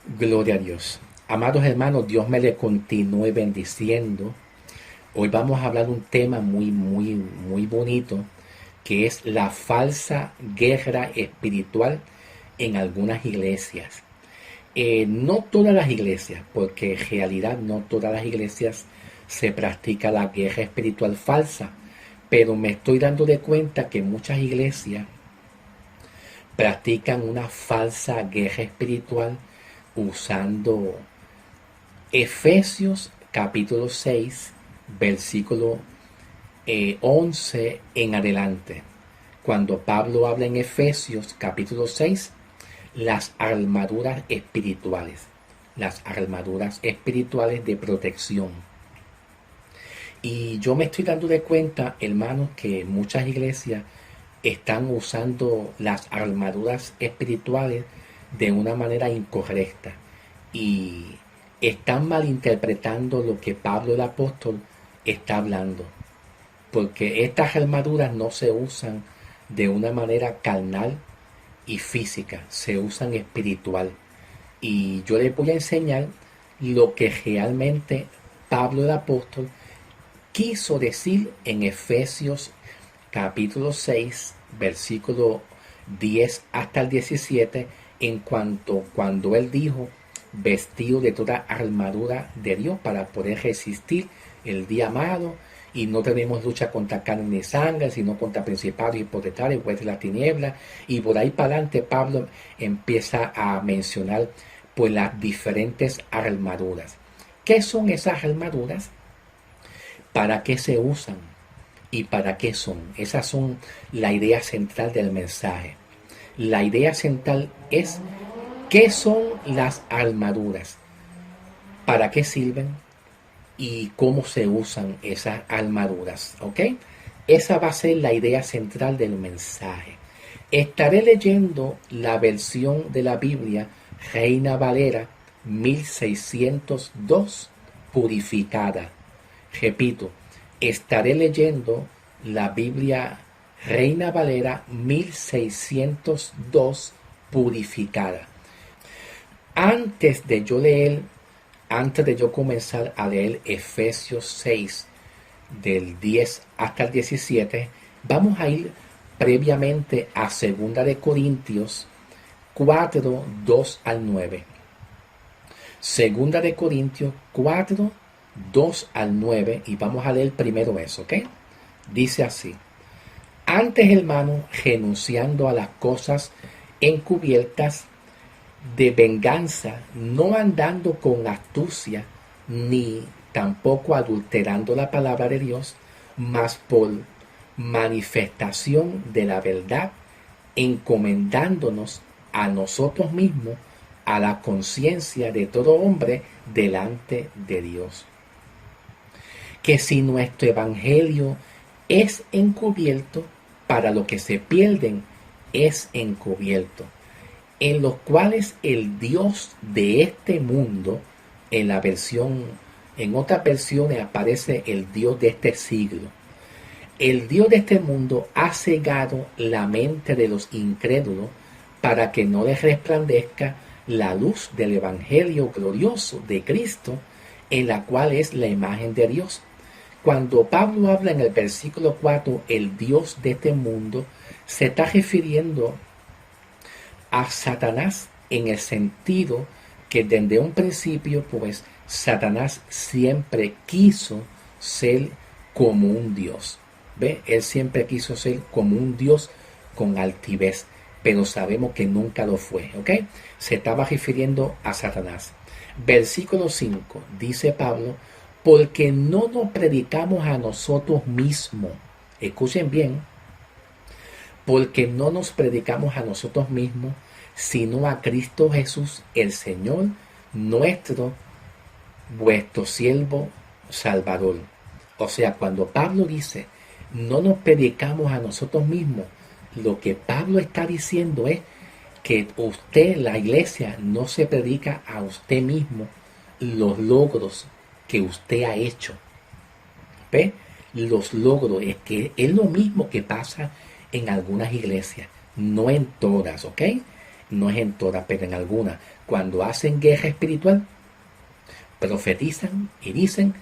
Gloria a Dios. Amados hermanos, Dios me le continúe bendiciendo. Hoy vamos a hablar de un tema muy bonito, que es la falsa guerra espiritual en algunas iglesias. No todas las iglesias, porque en realidad no todas las iglesias se practica la guerra espiritual falsa, pero me estoy dando de cuenta que muchas iglesias practican una falsa guerra espiritual usando Efesios capítulo 6, versículo 11 en adelante. Cuando Pablo habla en Efesios capítulo 6, las armaduras espirituales de protección. Y yo me estoy dando de cuenta, hermanos, que muchas iglesias están usando las armaduras espirituales de una manera incorrecta y están malinterpretando lo que Pablo el apóstol está hablando, porque estas armaduras no se usan de una manera carnal y física, se usan espiritual. Y yo les voy a enseñar lo que realmente Pablo el apóstol quiso decir en Efesios capítulo 6, versículo 10 hasta el 17, cuando él dijo, vestido de toda armadura de Dios para poder resistir el día malo, y no tenemos lucha contra carne ni sangre, sino contra principados y potestades, jueces de la tiniebla. Y por ahí para adelante Pablo empieza a mencionar pues las diferentes armaduras. ¿Qué son esas armaduras? ¿Para qué se usan? ¿Y para qué son? Esas son la idea central del mensaje. La idea central es ¿qué son las armaduras? ¿Para qué sirven? ¿Y cómo se usan esas armaduras? ¿Ok? Esa va a ser la idea central del mensaje. Estaré leyendo la versión de la Biblia Reina Valera 1602 purificada. Repito, estaré leyendo la Biblia Reina Valera 1602 purificada. Antes de yo comenzar a leer Efesios 6 del 10 hasta el 17, vamos a ir previamente a 2 de Corintios 4, 2 al 9. 2 de Corintios 4, 2 al 9, y vamos a leer primero eso, ¿ok? Dice así: antes, hermano, renunciando a las cosas encubiertas de venganza, no andando con astucia, ni tampoco adulterando la palabra de Dios, mas por manifestación de la verdad, encomendándonos a nosotros mismos a la conciencia de todo hombre delante de Dios. Que si nuestro evangelio es encubierto, para los que se pierden es encubierto, en los cuales el Dios de este mundo, en otras versiones aparece el Dios de este siglo. El Dios de este mundo ha cegado la mente de los incrédulos para que no les resplandezca la luz del evangelio glorioso de Cristo, en la cual es la imagen de Dios. Cuando Pablo habla en el versículo 4, el Dios de este mundo, se está refiriendo a Satanás, en el sentido que desde un principio pues Satanás siempre quiso ser como un Dios. ¿Ve? Él siempre quiso ser como un Dios con altivez, pero sabemos que nunca lo fue, ¿ok? Se estaba refiriendo a Satanás. Versículo 5, dice Pablo, porque no nos predicamos a nosotros mismos. Escuchen bien, porque no nos predicamos a nosotros mismos, sino a Cristo Jesús, el Señor nuestro, vuestro siervo Salvador. O sea, cuando Pablo dice, no nos predicamos a nosotros mismos, lo que Pablo está diciendo es que usted, la iglesia, no se predica a usted mismo los logros que usted ha hecho. ¿Ve? Los logros, es que es lo mismo que pasa en algunas iglesias, no en todas, ¿ok? no es en todas, pero en algunas, cuando hacen guerra espiritual, profetizan y dicen,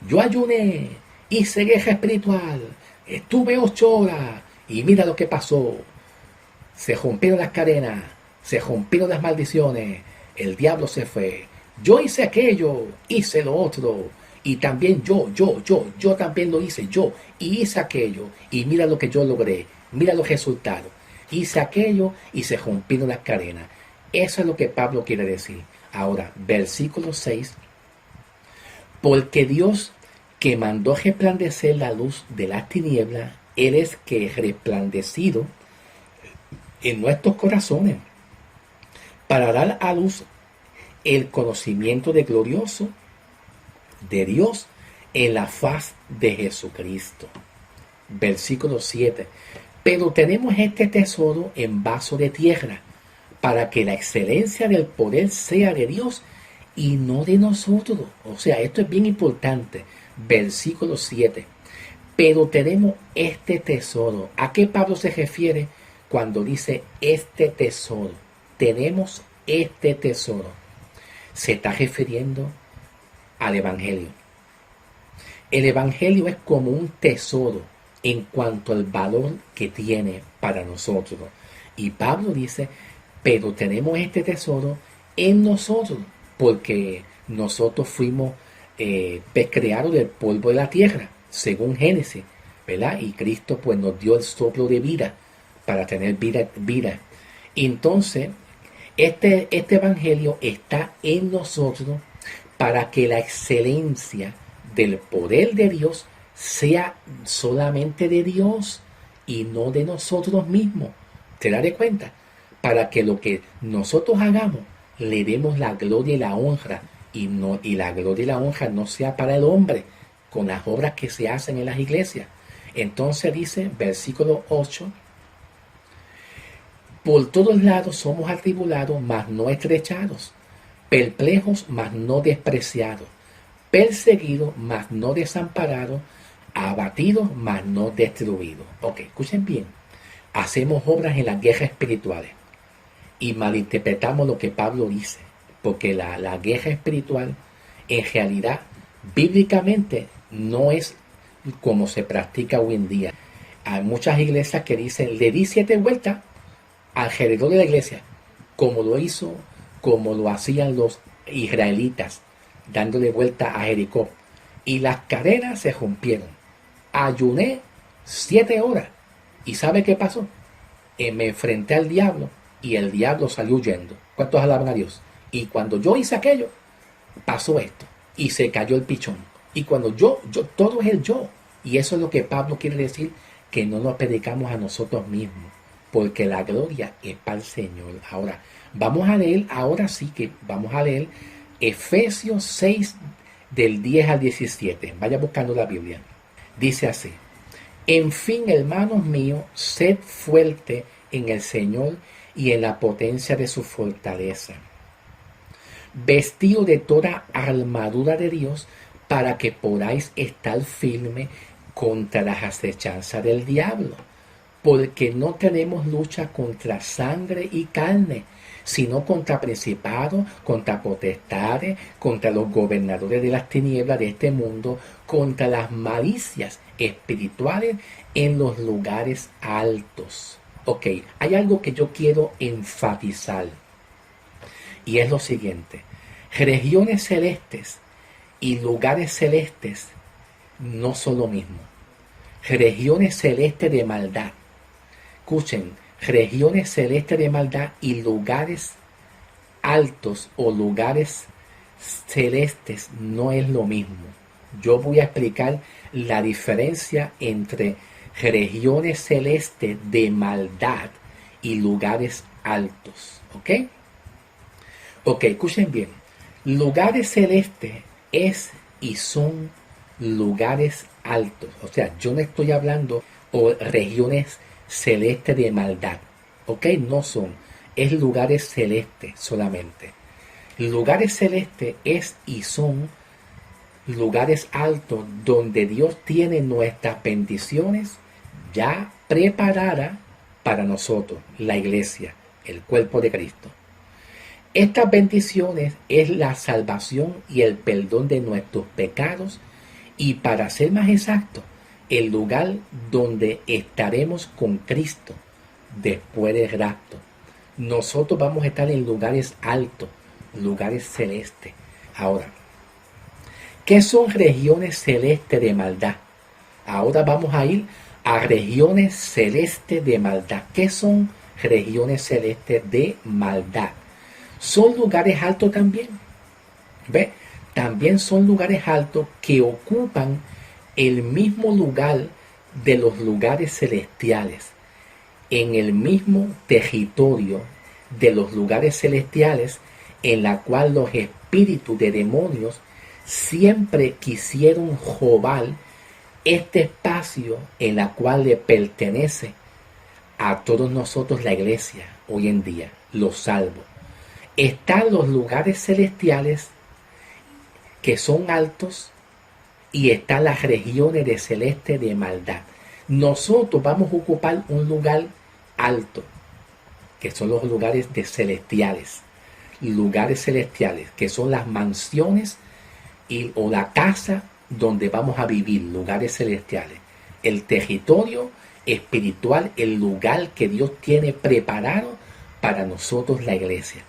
yo ayuné, hice guerra espiritual, estuve 8 horas y mira lo que pasó. Se rompieron las cadenas, se rompieron las maldiciones, el diablo se fue. Yo hice aquello, hice lo otro, y también yo también lo hice, yo, y hice aquello, y mira lo que yo logré, mira los resultados. Hice aquello y se rompieron las cadenas. Eso es lo que Pablo quiere decir. Ahora, versículo 6. Porque Dios que mandó resplandecer la luz de las tinieblas, Él es que resplandecido en nuestros corazones para dar a luz el conocimiento de glorioso de Dios en la faz de Jesucristo. Versículo 7. Pero tenemos este tesoro en vaso de tierra, para que la excelencia del poder sea de Dios y no de nosotros. O sea, esto es bien importante. Versículo 7. Pero tenemos este tesoro. ¿A qué Pablo se refiere cuando dice este tesoro? Tenemos este tesoro. Se está refiriendo al Evangelio. El Evangelio es como un tesoro en cuanto al valor que tiene para nosotros. Y Pablo dice, pero tenemos este en nosotros, porque nosotros fuimos creados del polvo de la tierra, según Génesis, ¿verdad? Y Cristo pues nos dio el soplo de vida para tener vida. Entonces, este evangelio está en nosotros para que la excelencia del poder de Dios sea solamente de Dios y no de nosotros mismos. ¿Te das cuenta? Para que lo que nosotros hagamos le demos la gloria y la honra, y la gloria y la honra no sea para el hombre con las obras que se hacen en las iglesias. Entonces dice, versículo 8, por todos lados somos atribulados, mas no estrechados, perplejos, mas no despreciados, perseguidos, mas no desamparados, abatidos, mas no destruidos. Ok, escuchen bien. Hacemos obras en las guerras espirituales y malinterpretamos lo que Pablo dice, porque la guerra espiritual en realidad bíblicamente no es como se practica hoy en día. Hay muchas iglesias que dicen, le di 7 vueltas alrededor de la iglesia, como lo hacían los israelitas, dándole vuelta a Jericó. Y las cadenas se rompieron. Ayuné 7 horas. ¿Y sabe qué pasó? Me enfrenté al diablo y el diablo salió huyendo. ¿Cuántos alaban a Dios? Y cuando yo hice aquello, pasó esto. Y se cayó el pichón. Y cuando yo, todo es el yo. Y eso es lo que Pablo quiere decir, que no nos predicamos a nosotros mismos, porque la gloria es para el Señor. Ahora, vamos a leer Efesios 6, del 10 al 17. Vaya buscando la Biblia. Dice así: en fin, hermanos míos, sed fuerte en el Señor y en la potencia de su fortaleza. Vestido de toda armadura de Dios, para que podáis estar firme contra las acechanzas del diablo. Porque no tenemos lucha contra sangre y carne, sino contra principados, contra potestades, contra los gobernadores de las tinieblas de este mundo, contra las malicias espirituales en los lugares altos. Ok, hay algo que yo quiero enfatizar, y es lo siguiente: regiones celestes y lugares celestes no son lo mismo. Regiones celestes de maldad, escuchen, regiones celestes de maldad y lugares altos o lugares celestes no es lo mismo. Yo voy a explicar la diferencia entre regiones celestes de maldad y lugares altos. ¿Ok? Ok, escuchen bien. Lugares celestes es y son lugares altos. O sea, yo no estoy hablando o regiones celestes de maldad. ¿Ok? No son. Es lugares celestes solamente. Lugares celestes es y son lugares altos donde Dios tiene nuestras bendiciones ya preparadas para nosotros, la iglesia, el cuerpo de Cristo. Estas bendiciones es la salvación y el perdón de nuestros pecados y, para ser más exacto, el lugar donde estaremos con Cristo después del rapto. Nosotros vamos a estar en lugares altos, lugares celestes. Ahora, ¿qué son regiones celestes de maldad? Ahora vamos a ir a regiones celestes de maldad. ¿Qué son regiones celestes de maldad? Son lugares altos también. ¿Ve? También son lugares altos que ocupan el mismo lugar de los lugares celestiales, en el mismo territorio de los lugares celestiales, en la cual los espíritus de demonios siempre quisieron robar este espacio en la cual le pertenece a todos nosotros, la iglesia, hoy en día, los salvos. Están los lugares celestiales que son altos y están las regiones de celeste de maldad. Nosotros vamos a ocupar un lugar alto, que son los lugares de celestiales. Lugares celestiales, que son las mansiones o la casa donde vamos a vivir, lugares celestiales. El territorio espiritual, el lugar que Dios tiene preparado para nosotros, la iglesia.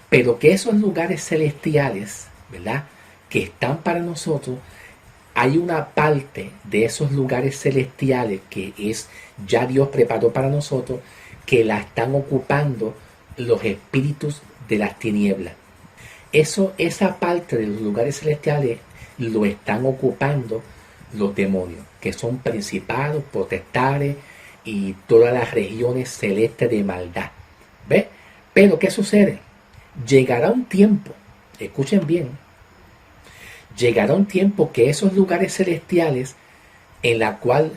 Pero que esos lugares celestiales, ¿verdad?, que están para nosotros, hay una parte de esos lugares celestiales que es ya Dios preparó para nosotros, que la están ocupando los espíritus de las tinieblas. Esa parte de los lugares celestiales lo están ocupando los demonios, que son principados, potestades y todas las regiones celestes de maldad. ¿Ve? Pero ¿qué sucede? Llegará un tiempo, escuchen bien, llegará un tiempo que esos lugares celestiales en la cual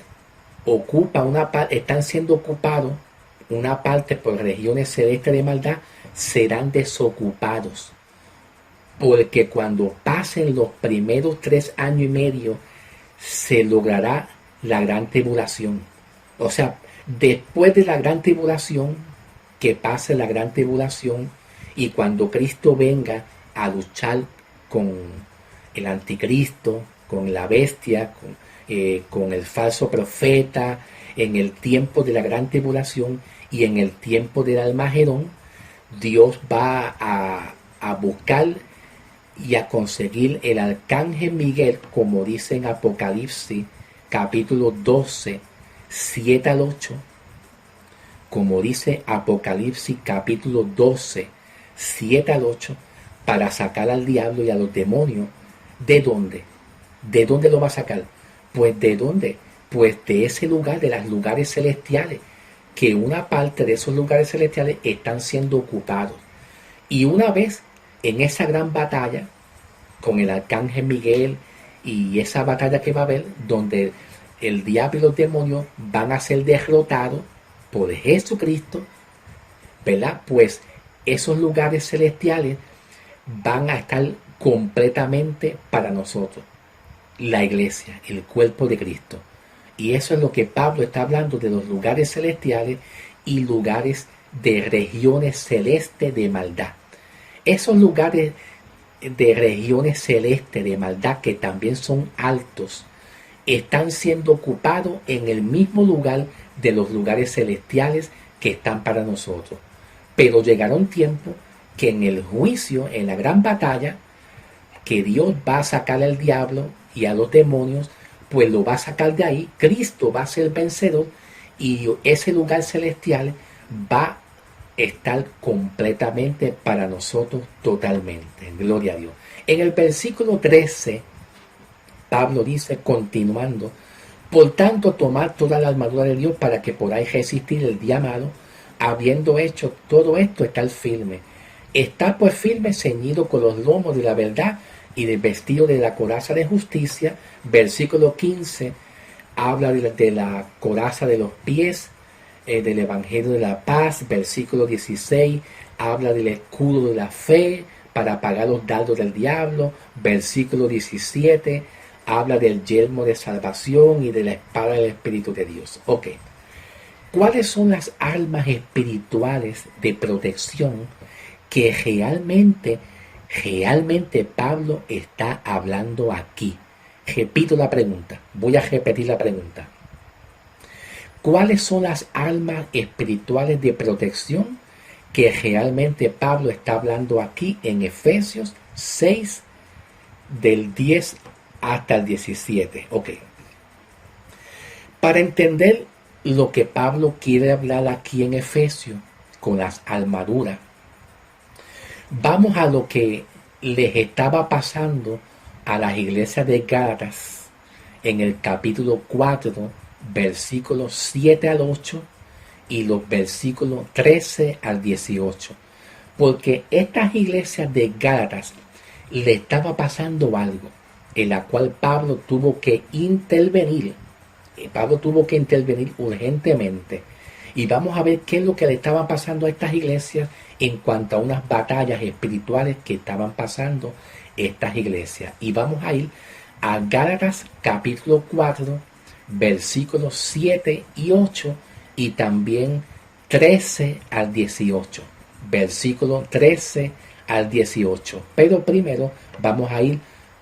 están siendo ocupados una parte por regiones celestes de maldad, serán desocupados. Porque cuando pasen los primeros 3 años y medio, se logrará la gran tribulación. O sea, después de la gran tribulación, que pase la gran tribulación, y cuando Cristo venga a luchar con el anticristo, con la bestia, con el falso profeta, en el tiempo de la gran tribulación y en el tiempo del Armagedón, Dios va a buscar y a conseguir el arcángel Miguel, como dice en Apocalipsis capítulo 12, 7 al 8, como dice Apocalipsis capítulo 12, 7 al 8, para sacar al diablo y a los demonios. ¿De dónde? ¿De dónde lo va a sacar? Pues ¿de dónde? Pues de ese lugar, de los lugares celestiales, que una parte de esos lugares celestiales están siendo ocupados. Y una vez en esa gran batalla con el arcángel Miguel y esa batalla que va a haber, donde el diablo y los demonios van a ser derrotados por Jesucristo, ¿verdad? Pues esos lugares celestiales van a estar completamente para nosotros, la iglesia, el cuerpo de Cristo. Y eso es lo que Pablo está hablando, de los lugares celestiales y lugares de regiones celestes de maldad. Esos lugares de regiones celestes de maldad, que también son altos, están siendo ocupados en el mismo lugar de los lugares celestiales que están para nosotros. Pero llegará un tiempo que en el juicio, en la gran batalla, que Dios va a sacar al diablo y a los demonios, pues lo va a sacar de ahí. Cristo va a ser vencedor y ese lugar celestial va a estar completamente para nosotros, totalmente. Gloria a Dios. En el versículo 13, Pablo dice, continuando: por tanto, tomad toda la armadura de Dios para que podáis resistir el día malo, habiendo hecho todo esto, estar firme. Está pues firme, ceñido con los lomos de la verdad y del vestido de la coraza de justicia. Versículo 15 habla de la coraza de los pies, del evangelio de la paz. Versículo 16 habla del escudo de la fe para apagar los dardos del diablo. Versículo 17 habla del yelmo de salvación y de la espada del Espíritu de Dios. Ok. ¿Cuáles son las armas espirituales de protección que realmente Pablo está hablando aquí? Repito la pregunta, voy a repetir la pregunta. ¿Cuáles son las armas espirituales de protección que realmente Pablo está hablando aquí en Efesios 6, del 10 hasta el 17? Ok. Para entender lo que Pablo quiere hablar aquí en Efesios con las armaduras, vamos a lo que les estaba pasando a las iglesias de Gálatas en el capítulo 4, versículos 7 al 8 y los versículos 13 al 18. Porque estas iglesias de Gálatas le estaba pasando algo en la cual Pablo tuvo que intervenir. Pablo tuvo que intervenir urgentemente. Y vamos a ver qué es lo que le estaba pasando a estas iglesias en cuanto a unas batallas espirituales que estaban pasando estas iglesias. Y vamos a ir a Gálatas capítulo 4, versículos 7 y 8 y también 13 al 18. Versículo 13 al 18. Pero primero vamos a ir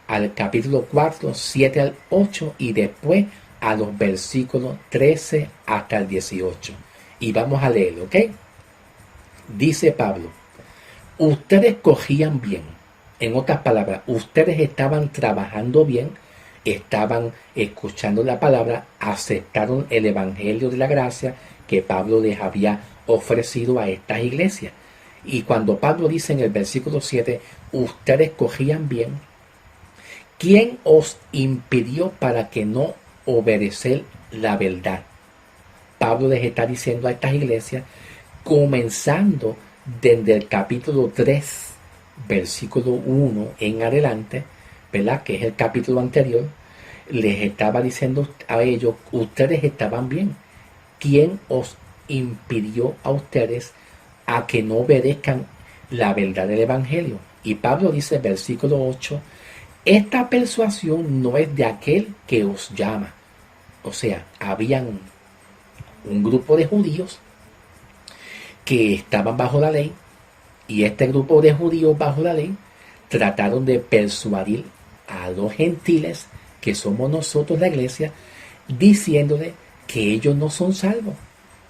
al capítulo 4, 7 al 8 y después a los versículos 13 hasta el 18. Y vamos a leerlo, ¿ok? Dice Pablo, ustedes cogían bien. En otras palabras, ustedes estaban trabajando bien, estaban escuchando la palabra, aceptaron el evangelio de la gracia que Pablo les había ofrecido a estas iglesias. Y cuando Pablo dice en el versículo 7, ustedes cogían bien, ¿quién os impidió para que no obedecer la verdad? Pablo les está diciendo a estas iglesias, comenzando desde el capítulo 3, versículo 1 en adelante, ¿verdad? Que es el capítulo anterior, les estaba diciendo a ellos, ustedes estaban bien. ¿Quién os impidió a ustedes a que no obedezcan la verdad del evangelio? Y Pablo dice, versículo 8, esta persuasión no es de aquel que os llama. O sea, habían un grupo de judíos que estaban bajo la ley, y este grupo de judíos bajo la ley trataron de persuadir a los gentiles, que somos nosotros la iglesia, diciéndole que ellos no son salvos,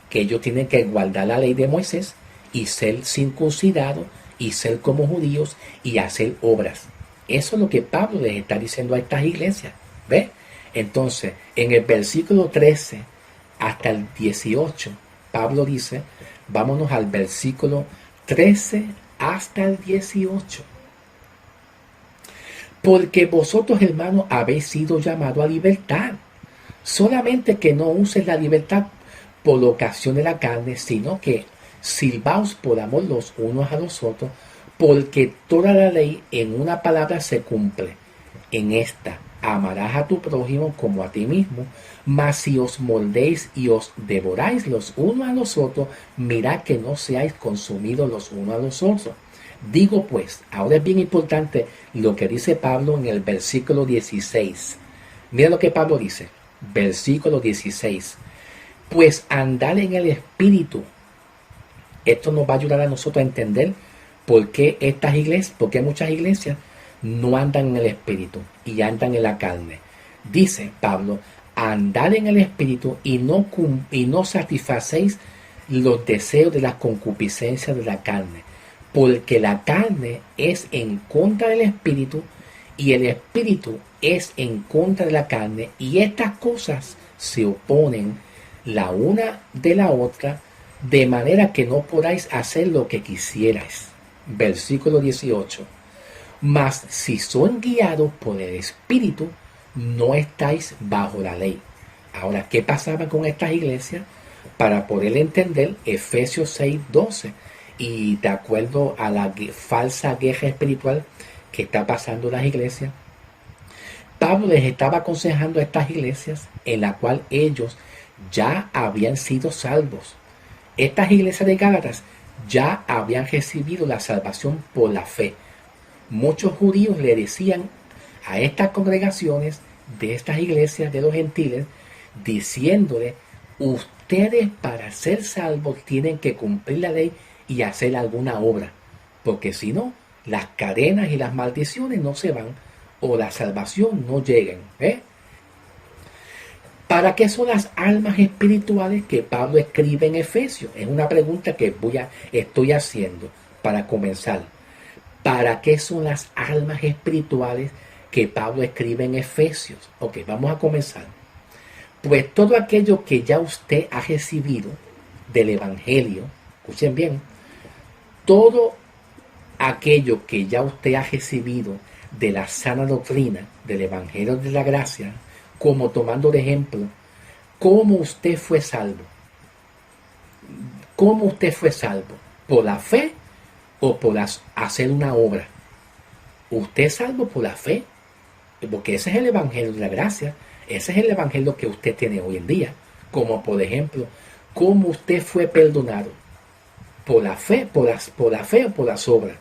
que ellos tienen que guardar la ley de Moisés y ser circuncidados y ser como judíos y hacer obras. Eso es lo que Pablo les está diciendo a estas iglesias. ¿Ve? Entonces, en el versículo 13 hasta el 18, Pablo dice, vámonos al versículo 13 hasta el 18. Porque vosotros, hermanos, habéis sido llamados a libertad. Solamente que no uses la libertad por la ocasión de la carne, sino que sirvaos por amor los unos a los otros, porque toda la ley en una palabra se cumple. En esta, amarás a tu prójimo como a ti mismo, mas si os moldéis y os devoráis los unos a los otros, mirad que no seáis consumidos los unos a los otros. Digo pues, ahora es bien importante lo que dice Pablo en el versículo 16. Mira lo que Pablo dice, versículo 16. Pues andar en el Espíritu. Esto nos va a ayudar a nosotros a entender por qué estas iglesias, por qué muchas iglesias no andan en el Espíritu y andan en la carne. Dice Pablo, andar en el Espíritu y no satisfacéis los deseos de las concupiscencias de la carne, porque la carne es en contra del Espíritu y el Espíritu es en contra de la carne, y estas cosas se oponen la una de la otra, de manera que no podáis hacer lo que quisierais. Versículo 18. Mas si son guiados por el Espíritu, no estáis bajo la ley. Ahora, ¿qué pasaba con estas iglesias? Para poder entender Efesios 6:12, y de acuerdo a la falsa guerra espiritual que está pasando en las iglesias, Pablo les estaba aconsejando a estas iglesias en la cual ellos ya habían sido salvos. Estas iglesias de Gálatas ya habían recibido la salvación por la fe. Muchos judíos le decían a estas congregaciones de estas iglesias de los gentiles, diciéndole, ustedes para ser salvos tienen que cumplir la ley y hacer alguna obra, porque si no, las cadenas y las maldiciones no se van o la salvación no llega. ¿Para qué son las almas espirituales que Pablo escribe en Efesios? Es una pregunta que estoy haciendo para comenzar. ¿Para qué son las almas espirituales que Pablo escribe en Efesios? Ok, vamos a comenzar. Pues todo aquello que ya usted ha recibido del Evangelio, escuchen bien, todo aquello que ya usted ha recibido de la sana doctrina del Evangelio de la Gracia, como tomando de ejemplo, cómo usted fue salvo. ¿Cómo usted fue salvo? ¿Por la fe o por hacer una obra? Usted es salvo por la fe, porque ese es el Evangelio de la Gracia. Ese es el Evangelio que usted tiene hoy en día. Como por ejemplo, cómo usted fue perdonado. ¿Por la fe, por la fe o por las obras?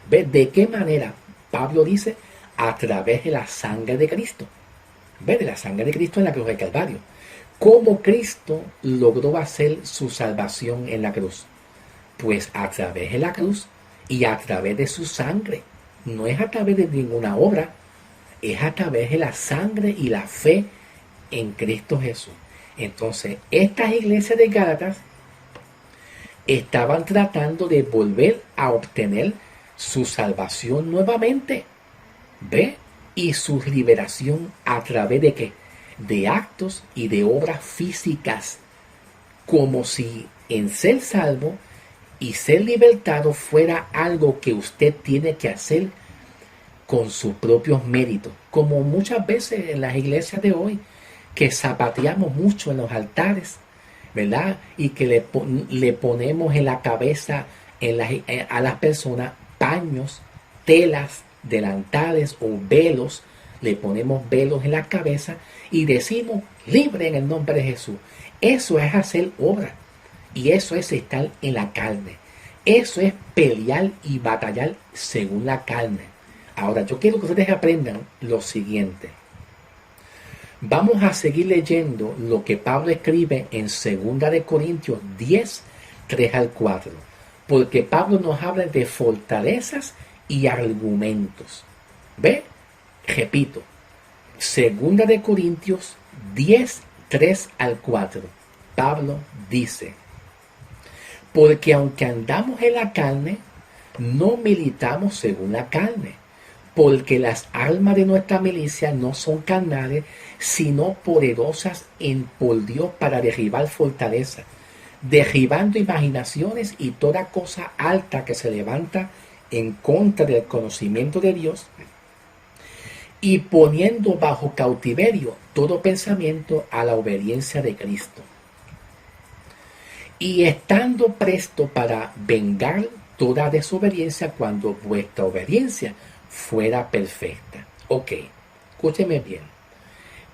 ¿Ve? ¿De qué manera? Pablo dice, a través de la sangre de Cristo. ¿Ve? De la sangre de Cristo en la cruz del Calvario. ¿Cómo Cristo logró hacer su salvación en la cruz? Pues a través de la cruz y a través de su sangre. No es a través de ninguna obra, es a través de la sangre y la fe en Cristo Jesús. Entonces, estas iglesias de Gálatas estaban tratando de volver a obtener su salvación nuevamente. ¿Ve? Y su liberación a través de ¿qué? De actos y de obras físicas, como si en ser salvo y ser libertado fuera algo que usted tiene que hacer con sus propios méritos, como muchas veces en las iglesias de hoy, que zapateamos mucho en los altares, ¿verdad? Y que le ponemos en la cabeza a las personas paños, telas, delantales o velos, le ponemos velos en la cabeza y decimos libre en el nombre de Jesús. Eso es hacer obra y eso es estar en la carne. Eso es pelear y batallar según la carne. Ahora, yo quiero que ustedes aprendan lo siguiente. Vamos a seguir leyendo lo que Pablo escribe en 2 de Corintios 10, 3 al 4. Porque Pablo nos habla de fortalezas y argumentos. ¿Ve? Repito. 2 de Corintios 10, 3 al 4. Pablo dice, porque aunque andamos en la carne, no militamos según la carne, porque las armas de nuestra milicia no son carnales, sino poderosas por Dios para derribar fortalezas, derribando imaginaciones y toda cosa alta que se levanta en contra del conocimiento de Dios, y poniendo bajo cautiverio todo pensamiento a la obediencia de Cristo, y estando presto para vengar toda desobediencia cuando vuestra obediencia fuera perfecta. Ok, escúcheme bien.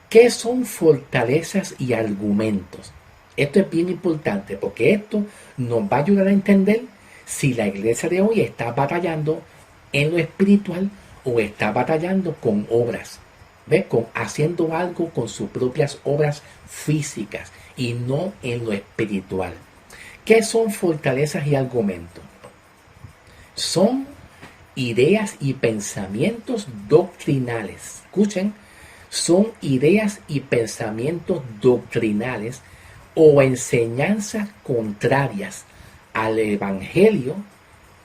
¿Qué son fortalezas y argumentos? Esto es bien importante porque esto nos va a ayudar a entender si la iglesia de hoy está batallando en lo espiritual o está batallando con obras. ¿Ve? Haciendo algo con sus propias obras físicas y no en lo espiritual. ¿Qué son fortalezas y argumentos? Son ideas y pensamientos doctrinales. Escuchen, son ideas y pensamientos doctrinales o enseñanzas contrarias al evangelio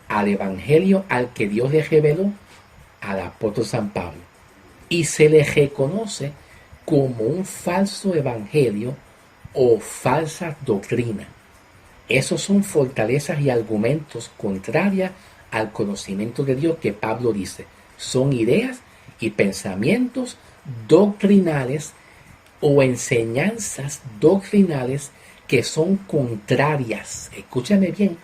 al que Dios le reveló al apóstol San Pablo. Y se le reconoce como un falso evangelio o falsa doctrina. Esos son fortalezas y argumentos contrarias al conocimiento de Dios que Pablo dice. Son ideas y pensamientos doctrinales o enseñanzas doctrinales que son contrarias, escúchame bien,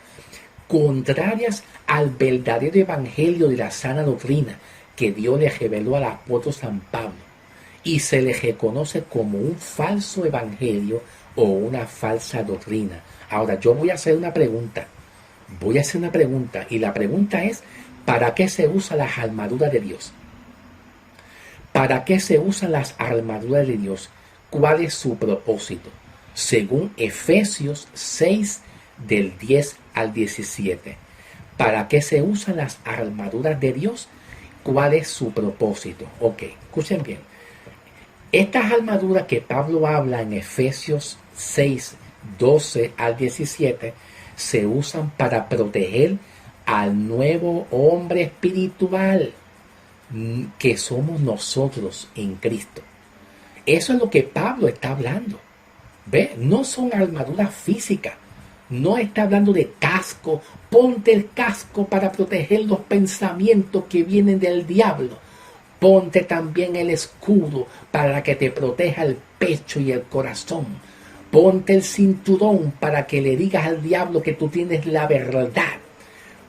contrarias al verdadero evangelio de la sana doctrina que Dios le reveló al apóstol San Pablo, y se le reconoce como un falso evangelio o una falsa doctrina. Ahora yo voy a hacer una pregunta, y la pregunta es, ¿para qué se usan las armaduras de Dios? ¿Para qué se usan las armaduras de Dios? ¿Cuál es su propósito? según Efesios 6 del 10 al 17. ¿Para qué se usan las armaduras de Dios? ¿Cuál es su propósito? Ok, escuchen bien. Estas armaduras que Pablo habla en Efesios 6, 12 al 17, se usan para proteger al nuevo hombre espiritual que somos nosotros en Cristo. Eso es lo que Pablo está hablando. ¿Ve? No son armaduras físicas. No está hablando de casco. Ponte el casco para proteger los pensamientos que vienen del diablo. Ponte también el escudo para que te proteja el pecho y el corazón. Ponte el cinturón para que le digas al diablo que tú tienes la verdad.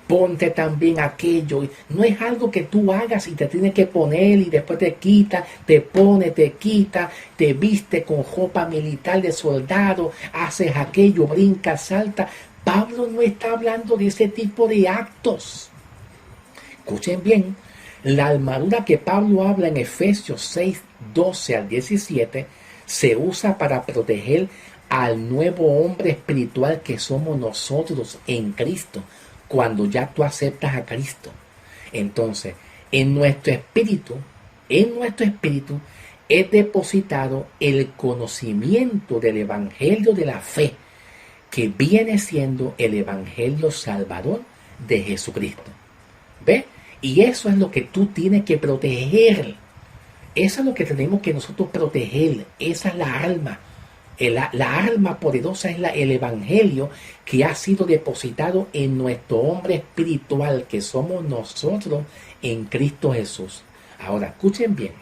Ponte también aquello. No es algo que tú hagas y te tienes que poner y después te quita, te pone, te quita, te viste con ropa militar de soldado, haces aquello, brincas, salta. Pablo no está hablando de ese tipo de actos. Escuchen bien, la armadura que Pablo habla en Efesios 6, 12 al 17 se usa para proteger al nuevo hombre espiritual que somos nosotros en Cristo, cuando ya tú aceptas a Cristo. Entonces, en nuestro espíritu es depositado el conocimiento del evangelio de la fe, que viene siendo el evangelio salvador de Jesucristo. ¿Ves? Y eso es lo que tú tienes que proteger. Eso es lo que tenemos que nosotros proteger. Esa es la alma. La arma poderosa es el evangelio que ha sido depositado en nuestro hombre espiritual, que somos nosotros en Cristo Jesús. Ahora, escuchen bien.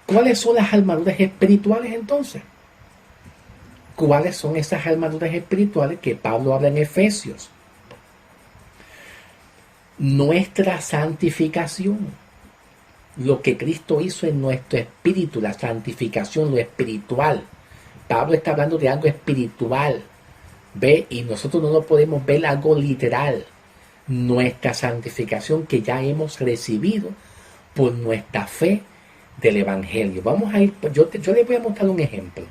¿Cuáles son las armaduras espirituales entonces? ¿Cuáles son esas armaduras espirituales que Pablo habla en Efesios? Nuestra santificación. Lo que Cristo hizo en nuestro espíritu, la santificación, lo espiritual. Pablo está hablando de algo espiritual. ¿Ve? Y nosotros no lo podemos ver algo literal. Nuestra santificación que ya hemos recibido por nuestra fe del Evangelio. Vamos a ir, yo les voy a mostrar un ejemplo.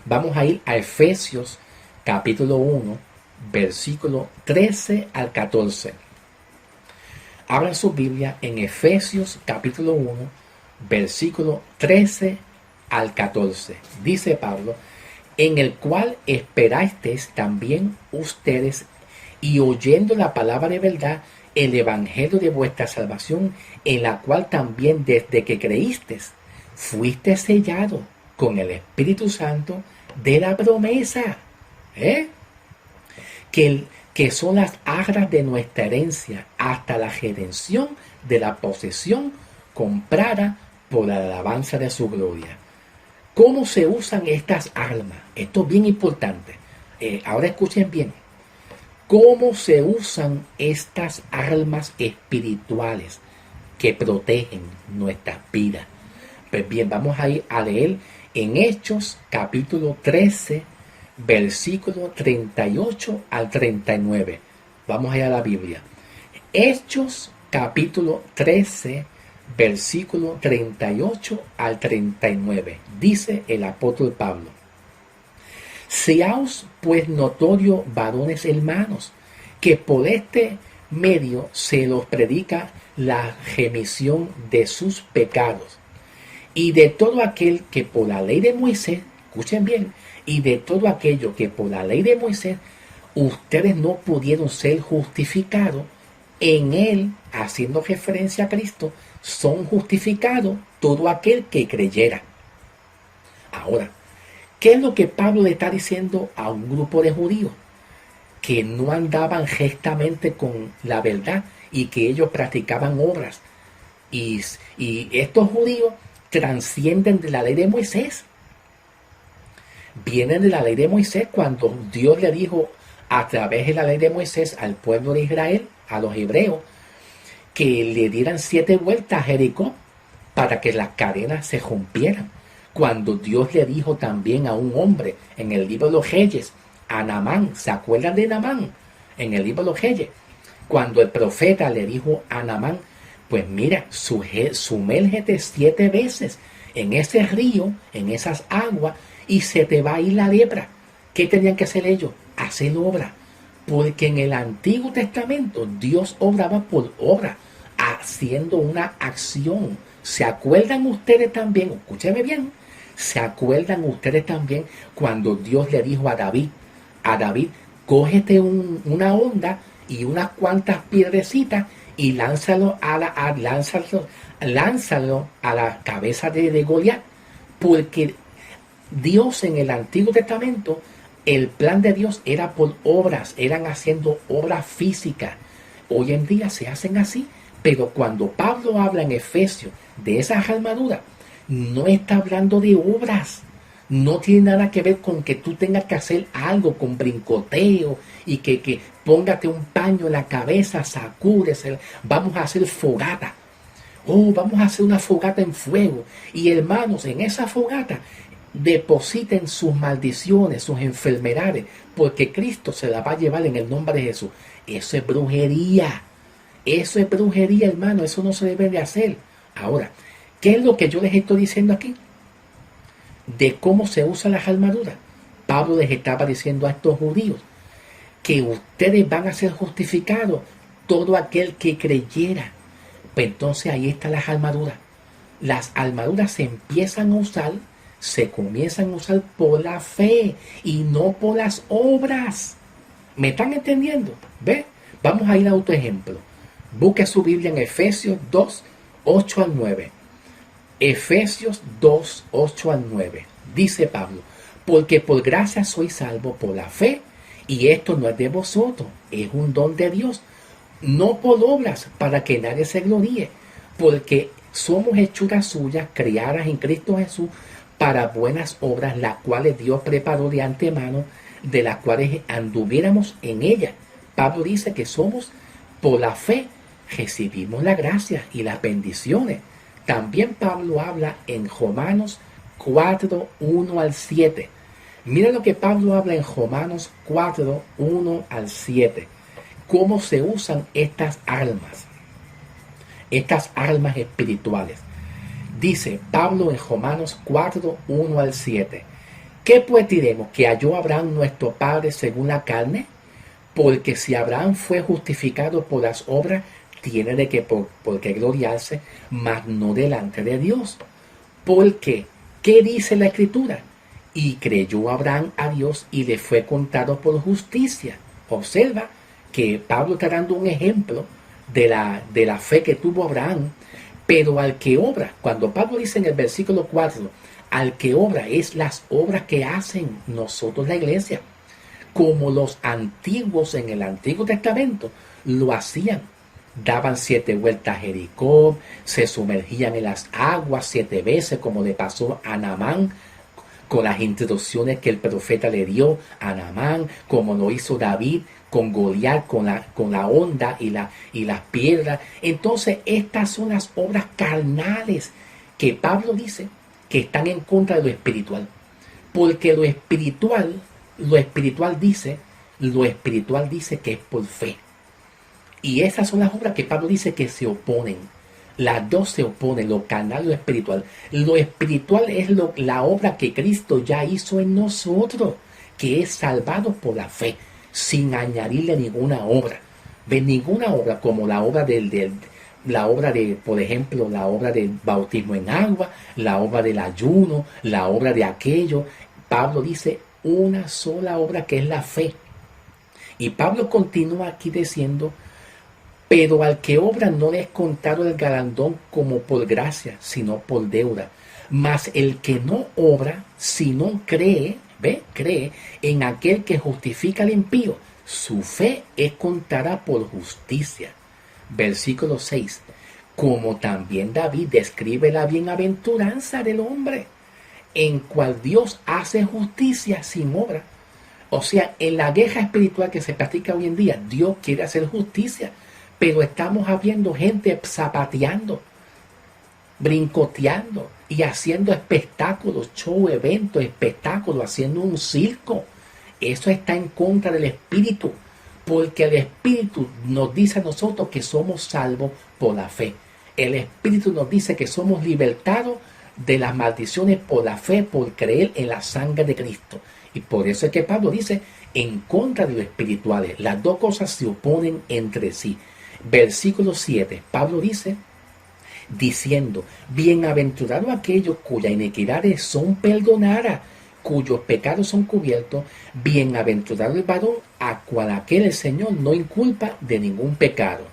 Vamos a ir a Efesios capítulo 1, versículo 13 al 14. Abran su Biblia en Efesios capítulo 1, versículo 13 al 14. Dice Pablo, en el cual esperasteis también ustedes, y oyendo la palabra de verdad, el evangelio de vuestra salvación, en la cual también desde que creísteis, fuiste sellado con el Espíritu Santo de la promesa. Que son las arras de nuestra herencia hasta la redención de la posesión comprada por la alabanza de su gloria. ¿Cómo se usan estas armas? Esto es bien importante. Ahora escuchen bien. ¿Cómo se usan estas armas espirituales que protegen nuestras vidas? Pues bien, vamos a ir a leer en Hechos capítulo 13, versículo 38 al 39. Vamos allá a la Biblia. Hechos capítulo 13, versículo 38 al 39. Dice el apóstol Pablo: seáos pues notorio, varones hermanos, que por este medio se los predica la remisión de sus pecados, y de todo aquel que por la ley de Moisés, escuchen bien, y de todo aquello que por la ley de Moisés ustedes no pudieron ser justificados, en él, haciendo referencia a Cristo, son justificados todo aquel que creyera. Ahora, ¿qué es lo que Pablo le está diciendo a un grupo de judíos? Que no andaban rectamente con la verdad y que ellos practicaban obras. Y estos judíos trascienden de la ley de Moisés. Vienen de la ley de Moisés cuando Dios le dijo a través de la ley de Moisés al pueblo de Israel, a los hebreos, que le dieran 7 vueltas a Jericó para que las cadenas se rompieran. Cuando Dios le dijo también a un hombre en el libro de los Reyes, a Naamán, ¿se acuerdan de Naamán? En el libro de los Reyes, cuando el profeta le dijo a Naamán, pues mira, sumérgete 7 veces en ese río, en esas aguas, y se te va a ir la lepra. ¿Qué tenían que hacer ellos? Hacer obra. Porque en el Antiguo Testamento Dios obraba por obra, haciendo una acción. ¿Se acuerdan ustedes también? Escúcheme bien. ¿Se acuerdan ustedes también cuando Dios le dijo a David, cógete una onda y unas cuantas piedrecitas y lánzalo a la cabeza de Goliat? Porque Dios en el Antiguo Testamento, el plan de Dios era por obras, eran haciendo obras físicas. Hoy en día se hacen así, pero cuando Pablo habla en Efesios de esas armaduras, no está hablando de obras. No tiene nada que ver con que tú tengas que hacer algo con brincoteo y que póngate un paño en la cabeza, sacúdese, vamos a hacer fogata. Oh, vamos a hacer una fogata en fuego. Y hermanos, en esa fogata depositen sus maldiciones, sus enfermedades, porque Cristo se la va a llevar en el nombre de Jesús. Eso es brujería. Eso es brujería, hermano. Eso no se debe de hacer. Ahora, ¿qué es lo que yo les estoy diciendo aquí? De cómo se usan las armaduras. Pablo les estaba diciendo a estos judíos que ustedes van a ser justificados, todo aquel que creyera. Pues entonces ahí están las armaduras. Las armaduras se empiezan a usar, se comienzan a usar por la fe y no por las obras. ¿Me están entendiendo? ¿Ve? Vamos a ir a otro ejemplo. Busque su Biblia en Efesios 2, 8 al 9. Efesios 2, 8 al 9. Dice Pablo, porque por gracia sois salvos por la fe, y esto no es de vosotros, es un don de Dios, no por obras, para que nadie se gloríe, porque somos hechuras suyas, creadas en Cristo Jesús, para buenas obras, las cuales Dios preparó de antemano, de las cuales anduviéramos en ellas. Pablo dice que somos, por la fe, recibimos la gracia y las bendiciones. También Pablo habla en Romanos 4, 1 al 7. Mira lo que Pablo habla en Romanos 4, 1 al 7. Cómo se usan estas armas espirituales. Dice Pablo en Romanos 4, 1 al 7. ¿Qué pues diremos? ¿Que halló Abraham nuestro padre según la carne? Porque si Abraham fue justificado por las obras, tiene de que por qué gloriarse, mas no delante de Dios. Porque, ¿qué dice la Escritura? Y creyó Abraham a Dios y le fue contado por justicia. Observa que Pablo está dando un ejemplo de la fe que tuvo Abraham. Pero al que obra, cuando Pablo dice en el versículo 4, al que obra es las obras que hacen nosotros la iglesia, como los antiguos en el Antiguo Testamento lo hacían. Daban 7 vueltas a Jericó, se sumergían en las aguas 7 veces, como le pasó a Naamán, con las instrucciones que el profeta le dio a Naamán, como lo hizo David con Goliat, con la onda y las piedras. Entonces, estas son las obras carnales que Pablo dice que están en contra de lo espiritual. Porque lo espiritual dice que es por fe. Y esas son las obras que Pablo dice que se oponen. Las dos se oponen, lo carnal y lo espiritual. Lo espiritual es la obra que Cristo ya hizo en nosotros, que es salvado por la fe, sin añadirle ninguna obra. ¿Ven? Ninguna obra como la obra por ejemplo, la obra del bautismo en agua, la obra del ayuno, la obra de aquello. Pablo dice una sola obra que es la fe. Y Pablo continúa aquí diciendo, pero al que obra no le es contado el galardón como por gracia, sino por deuda. Mas el que no obra, sino cree en aquel que justifica al impío, su fe es contada por justicia. Versículo 6. Como también David describe la bienaventuranza del hombre, en cual Dios hace justicia sin obra. O sea, en la guerra espiritual que se practica hoy en día, Dios quiere hacer justicia. Pero estamos viendo gente zapateando, brincoteando y haciendo espectáculos, eventos, espectáculos, haciendo un circo. Eso está en contra del Espíritu, porque el Espíritu nos dice a nosotros que somos salvos por la fe. El Espíritu nos dice que somos libertados de las maldiciones por la fe, por creer en la sangre de Cristo. Y por eso es que Pablo dice, en contra de los espirituales. Las dos cosas se oponen entre sí. Versículo 7, Pablo dice, diciendo, bienaventurados aquellos cuyas iniquidades son perdonadas, cuyos pecados son cubiertos, bienaventurado el varón a cual aquel el Señor no inculpa de ningún pecado.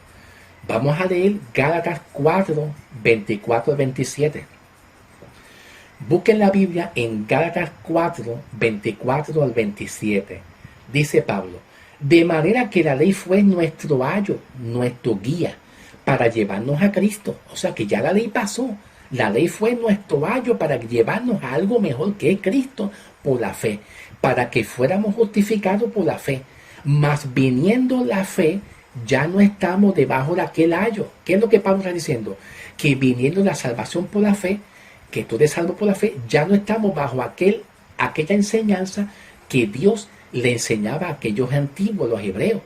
Vamos a leer Gálatas 4, 24 al 27. Busquen la Biblia en Gálatas 4, 24 al 27. Dice Pablo, de manera que la ley fue nuestro ayo, nuestro guía, para llevarnos a Cristo. O sea que ya la ley pasó. La ley fue nuestro ayo para llevarnos a algo mejor que es Cristo por la fe, para que fuéramos justificados por la fe. Mas viniendo la fe, ya no estamos debajo de aquel ayo. ¿Qué es lo que Pablo está diciendo? Que viniendo la salvación por la fe, que tú eres salvo por la fe, ya no estamos bajo aquella enseñanza que Dios le enseñaba a aquellos antiguos, los hebreos,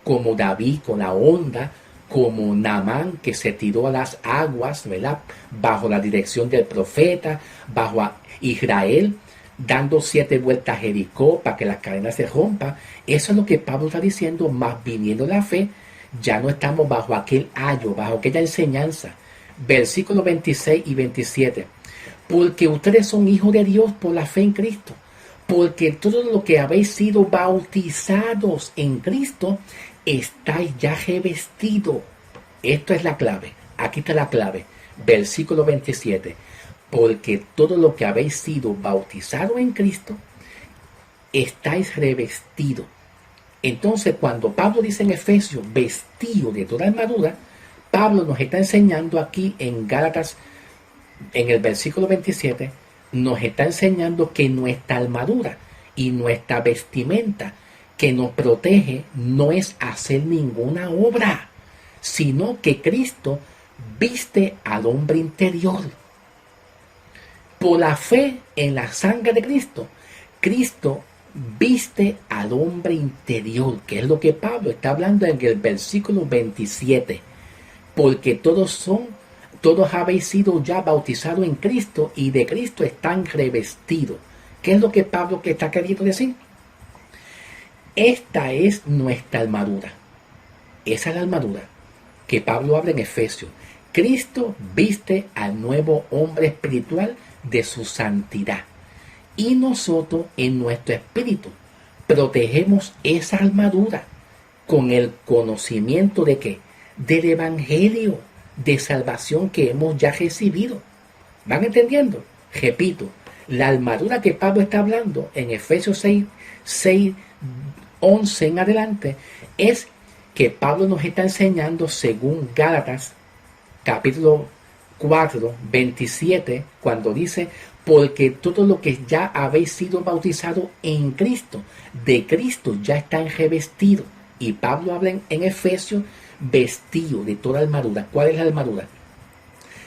como David con la onda, como Naamán que se tiró a las aguas, ¿verdad? Bajo la dirección del profeta, bajo a Israel, dando 7 vueltas a Jericó para que las cadenas se rompan. Eso es lo que Pablo está diciendo, más viniendo la fe, ya no estamos bajo aquel ayo, bajo aquella enseñanza. Versículos 26 y 27. Porque ustedes son hijos de Dios por la fe en Cristo. Porque todos los que habéis sido bautizados en Cristo, estáis ya revestidos. Esto es la clave. Aquí está la clave. Versículo 27. Porque todo lo que habéis sido bautizados en Cristo, estáis revestidos. Entonces, cuando Pablo dice en Efesios, vestido de toda armadura, Pablo nos está enseñando aquí en Gálatas, en el versículo 27, nos está enseñando que nuestra armadura y nuestra vestimenta que nos protege no es hacer ninguna obra, sino que Cristo viste al hombre interior. Por la fe en la sangre de Cristo, Cristo viste al hombre interior, que es lo que Pablo está hablando en el versículo 27. Porque todos habéis sido ya bautizados en Cristo y de Cristo están revestidos. ¿Qué es lo que Pablo está queriendo decir? Esta es nuestra armadura. Esa es la armadura que Pablo habla en Efesios. Cristo viste al nuevo hombre espiritual de su santidad. Y nosotros en nuestro espíritu protegemos esa armadura con el conocimiento de ¿qué? Del evangelio de salvación que hemos ya recibido. ¿Van entendiendo? Repito, la armadura que Pablo está hablando en Efesios 6, 11 en adelante es que Pablo nos está enseñando según Gálatas capítulo 4, 27, cuando dice, porque todo lo que ya habéis sido bautizado en Cristo, de Cristo ya están revestidos. Y Pablo habla en Efesios, vestido de toda armadura. ¿Cuál es la armadura?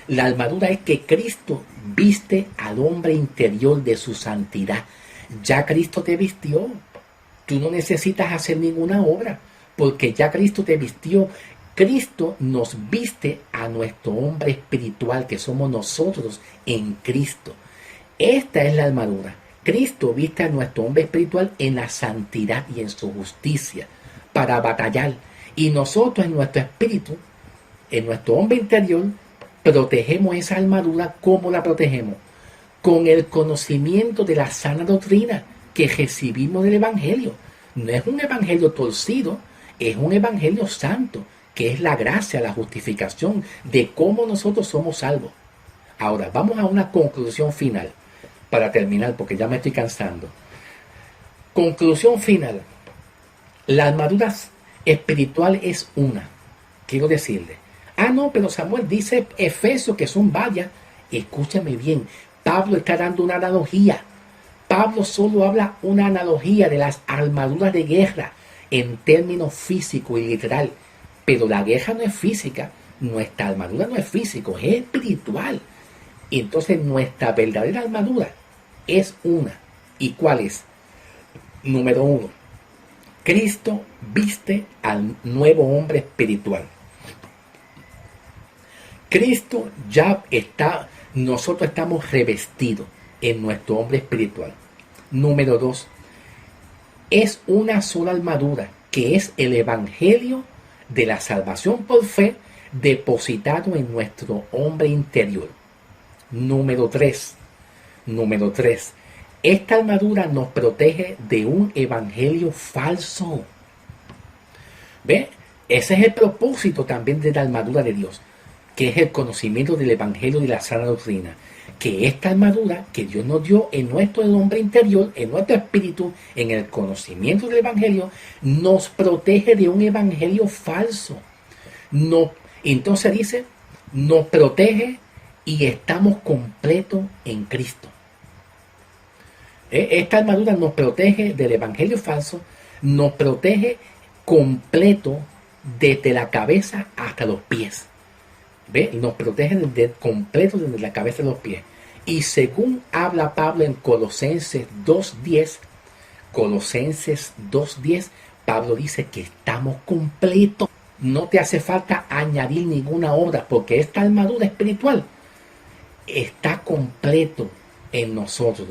La armadura es que Cristo viste al hombre interior de su santidad. Ya Cristo te vistió. Tú no necesitas hacer ninguna obra, porque ya Cristo te vistió. Cristo nos viste a nuestro hombre espiritual, que somos nosotros en Cristo. Esta es la armadura. Cristo viste a nuestro hombre espiritual en la santidad y en su justicia, para batallar. Y nosotros en nuestro espíritu, en nuestro hombre interior, protegemos esa armadura. ¿Cómo la protegemos? Con el conocimiento de la sana doctrina que recibimos del Evangelio. No es un Evangelio torcido, es un Evangelio santo, que es la gracia, la justificación de cómo nosotros somos salvos. Ahora, vamos a una conclusión final, para terminar, porque ya me estoy cansando. Conclusión final. La armadura espiritual es una. Quiero decirle, no, pero Samuel dice Efesios que son varias. Escúchame bien, Pablo está dando una analogía. Pablo solo habla una analogía de las armaduras de guerra en términos físicos y literal. Pero la guerra no es física, nuestra armadura no es físico, es espiritual. Y entonces nuestra verdadera armadura es una. ¿Y cuál es? Número 1. Cristo viste al nuevo hombre espiritual. Cristo ya está nosotros estamos revestidos en nuestro hombre espiritual. Número 2, es una sola armadura, que es el evangelio de la salvación por fe depositado en nuestro hombre interior. Número 3, esta armadura nos protege de un evangelio falso. ¿Ve? Ese es el propósito también de la armadura de Dios, que es el conocimiento del evangelio de la sana doctrina. Que esta armadura que Dios nos dio en nuestro hombre interior, en nuestro espíritu, en el conocimiento del evangelio, nos protege de un evangelio falso. No, entonces dice, nos protege y estamos completos en Cristo. Esta armadura nos protege del evangelio falso, nos protege completo desde la cabeza hasta los pies. ¿Ve? Nos protege completo desde la cabeza a los pies. Y según habla Pablo en Colosenses 2.10, Pablo dice que estamos completos. No te hace falta añadir ninguna obra, porque esta armadura espiritual está completo en nosotros.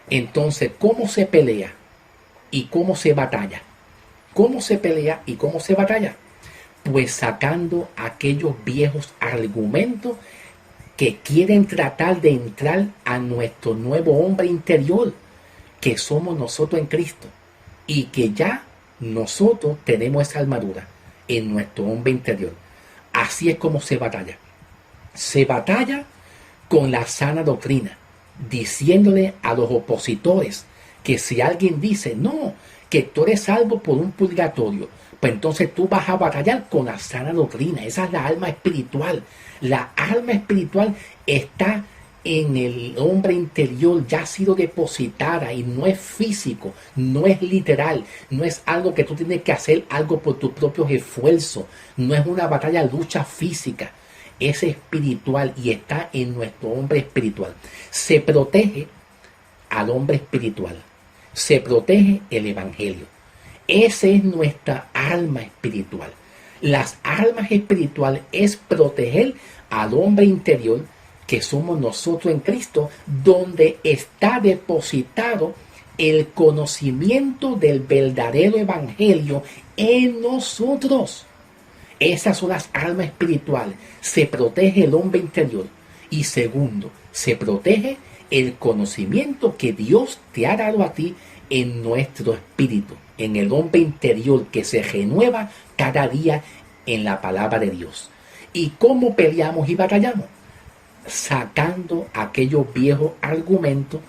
Entonces, ¿cómo se pelea y cómo se batalla? ¿Cómo se pelea y cómo se batalla? Pues sacando aquellos viejos argumentos que quieren tratar de entrar a nuestro nuevo hombre interior, que somos nosotros en Cristo, y que ya nosotros tenemos esa armadura en nuestro hombre interior. Así es como se batalla. Se batalla con la sana doctrina, diciéndole a los opositores que si alguien dice, no, que tú eres salvo por un purgatorio, pues entonces tú vas a batallar con la sana doctrina. Esa es la alma espiritual. La alma espiritual está en el hombre interior, ya ha sido depositada y no es físico, no es literal, no es algo que tú tienes que hacer algo por tus propios esfuerzos, no es una batalla, lucha física, es espiritual y está en nuestro hombre espiritual. Se protege al hombre espiritual, se protege el evangelio. Esa es nuestra alma espiritual. Las almas espirituales es proteger al hombre interior, que somos nosotros en Cristo, donde está depositado el conocimiento del verdadero evangelio en nosotros. Esas son las almas espirituales. Se protege el hombre interior. Y segundo, se protege el conocimiento que Dios te ha dado a ti en nuestro espíritu, en el hombre interior que se renueva cada día en la palabra de Dios. ¿Y cómo peleamos y batallamos? Sacando aquellos viejos argumentos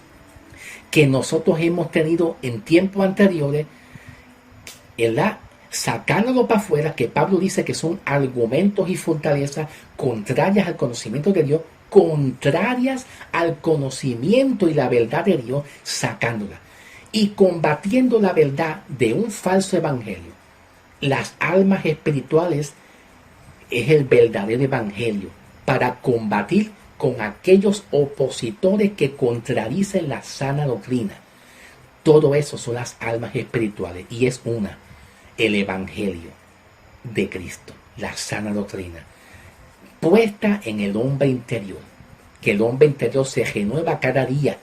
que nosotros hemos tenido en tiempos anteriores, ¿verdad? Sacándolo para afuera, que Pablo dice que son argumentos y fortalezas contrarias al conocimiento de Dios, contrarias al conocimiento y la verdad de Dios, sacándola y combatiendo la verdad de un falso evangelio. Las almas espirituales es el verdadero evangelio para combatir con aquellos opositores que contradicen la sana doctrina. Todo eso son las almas espirituales y es una, el evangelio de Cristo, la sana doctrina, puesta en el hombre interior, que el hombre interior se renueva cada día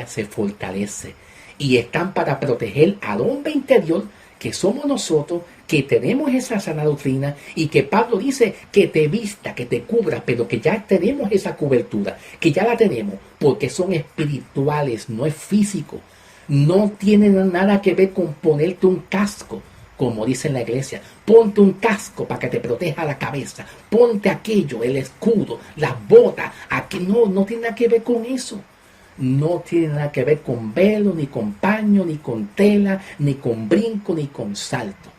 se fortalece y están para proteger al hombre interior, que somos nosotros, que tenemos esa sana doctrina y que Pablo dice que te vista, que te cubra, pero que ya tenemos esa cobertura, que ya la tenemos, porque son espirituales, no es físico. No tiene nada que ver con ponerte un casco, como dice en la iglesia. Ponte un casco para que te proteja la cabeza. Ponte aquello, el escudo, las botas. Aquí no tiene nada que ver con eso. No tiene nada que ver con velo, ni con paño, ni con tela, ni con brinco, ni con salto.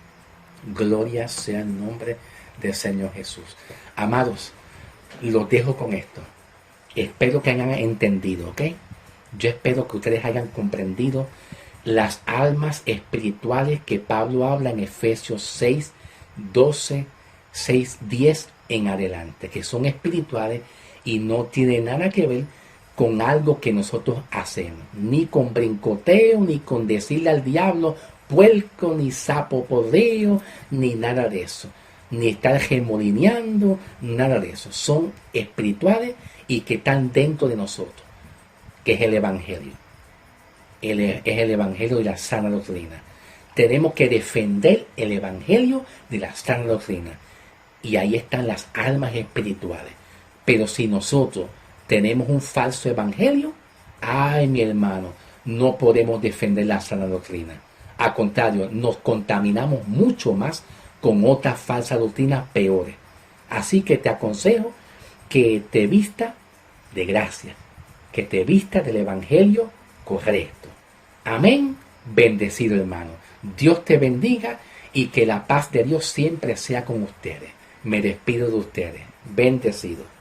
Gloria sea el nombre del Señor Jesús. Amados, los dejo con esto. Espero que hayan entendido, ¿ok? Yo espero que ustedes hayan comprendido las almas espirituales que Pablo habla en Efesios 6, 12, 6, 10 en adelante, que son espirituales y no tienen nada que ver con algo que nosotros hacemos, ni con brincoteo, ni con decirle al diablo puerco, ni sapo podrido, ni nada de eso. ni estar gemolineando, nada de eso. Son espirituales y que están dentro de nosotros, que es el Evangelio. Es el Evangelio de la sana doctrina. Tenemos que defender el Evangelio de la sana doctrina. Y ahí están las almas espirituales. Pero si nosotros tenemos un falso evangelio, ay, mi hermano, no podemos defender la sana doctrina. Al contrario, nos contaminamos mucho más con otras falsas doctrinas peores. Así que te aconsejo que te vista de gracia, que te vista del evangelio correcto. Amén. Bendecido hermano. Dios te bendiga y que la paz de Dios siempre sea con ustedes. Me despido de ustedes. Bendecido.